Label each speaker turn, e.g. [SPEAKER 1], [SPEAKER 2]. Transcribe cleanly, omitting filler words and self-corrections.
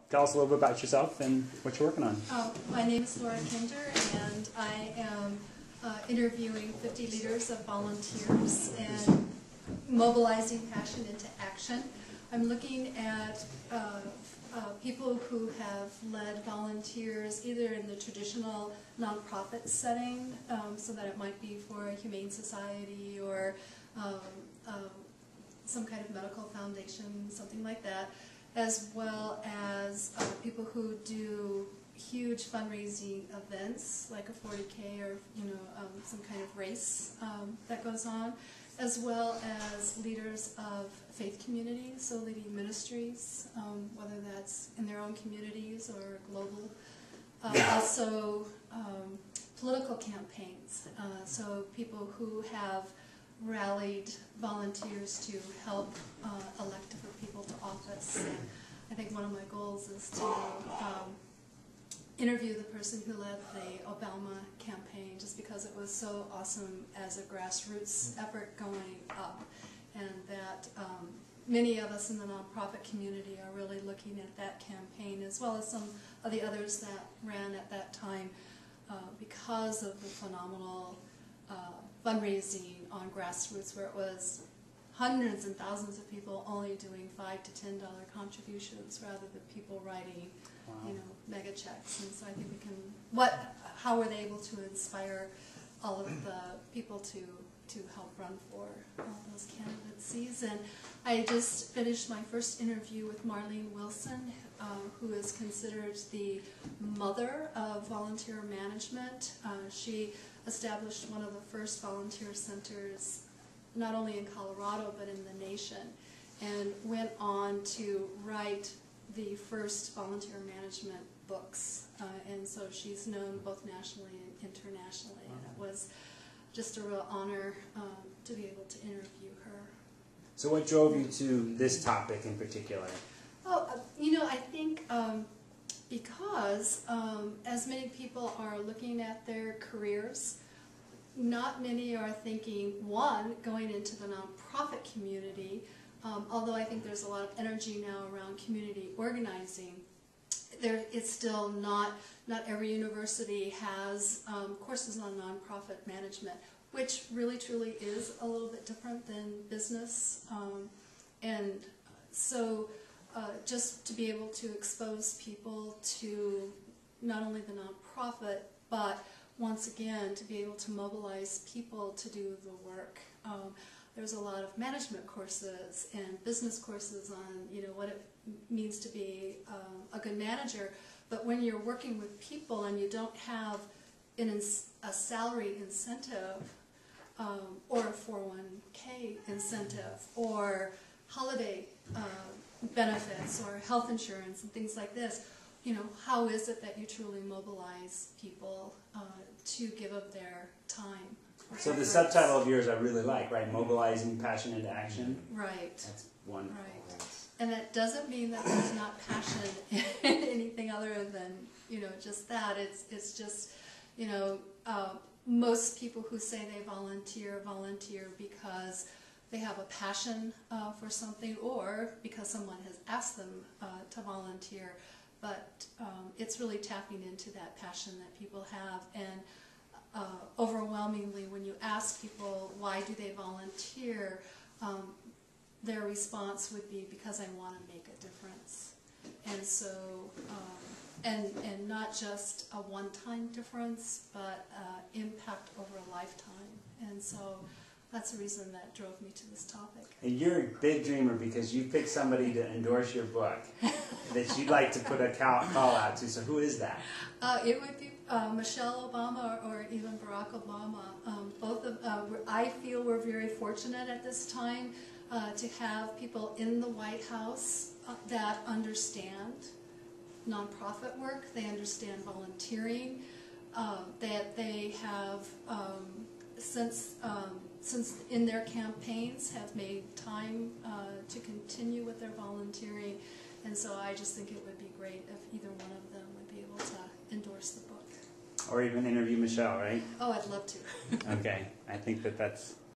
[SPEAKER 1] tell us a little bit about yourself and what you're working on.
[SPEAKER 2] My name is Laura Kinder, and I am interviewing 50 leaders of volunteers and mobilizing passion into action. I'm looking at people who have led volunteers either in the traditional nonprofit setting, so that it might be for a humane society or some kind of medical foundation, something like that, as well as people who do huge fundraising events like a 40K or some kind of race that goes on, as well as leaders of faith communities, so leading ministries, whether that's in their own communities or global. Also political campaigns, so people who have rallied volunteers to help elect different people to office. And I think one of my goals is to interview the person who led the Obama campaign, just because it was so awesome as a grassroots effort going up, and that many of us in the nonprofit community are really looking at that campaign, as well as some of the others that ran at that time, because of the phenomenal fundraising on grassroots, where it was hundreds and thousands of people only doing $5 to $10 contributions rather than people writing, mega checks. And so I think we can, how were they able to inspire all of the people to help run for those candidacies? And I just finished my first interview with Marlene Wilson, who is considered the mother of volunteer management. She established one of the first volunteer centers, not only in Colorado but in the nation, and went on to write the first volunteer management books. And so she's known both nationally and internationally. And it was just a real honor to be able to interview her.
[SPEAKER 1] So what drove you to this topic in particular?
[SPEAKER 2] Oh, I think because as many people are looking at their careers, not many are thinking, one, going into the nonprofit community, although I think there's a lot of energy now around community organizing. It's still not every university has courses on nonprofit management, which really truly is a little bit different than business. And so just to be able to expose people to not only the nonprofit, but once again to be able to mobilize people to do the work. There's a lot of management courses and business courses on what it means to be a good manager, but when you're working with people and you don't have a salary incentive or a 401k incentive or holiday benefits or health insurance and things like this, how is it that you truly mobilize people to give up their time?
[SPEAKER 1] So the subtitle of yours I really like, right? Mobilizing passion into action.
[SPEAKER 2] Right.
[SPEAKER 1] That's wonderful.
[SPEAKER 2] Right. And that doesn't mean that there's not passion in anything other than, just that. It's just, most people who say they volunteer because they have a passion for something, or because someone has asked them to volunteer. But it's really tapping into that passion that people have. And overwhelmingly, when you ask people why do they volunteer, their response would be, because I want to make a difference. And so, and not just a one-time difference, but impact over a lifetime. And so that's the reason that drove me to this topic.
[SPEAKER 1] And you're a big dreamer because you picked somebody to endorse your book that you'd like to put a call out to. So who is that?
[SPEAKER 2] It would be Michelle Obama or even Barack Obama. Both of I feel we're very fortunate at this time to have people in the White House that understand nonprofit work, they understand volunteering, that they have since in their campaigns have made time to continue with their volunteering. And so I just think it would be great if either one of them would be able to endorse the book.
[SPEAKER 1] Or even interview Michelle, right?
[SPEAKER 2] Oh, I'd love to.
[SPEAKER 1] Okay, I think that's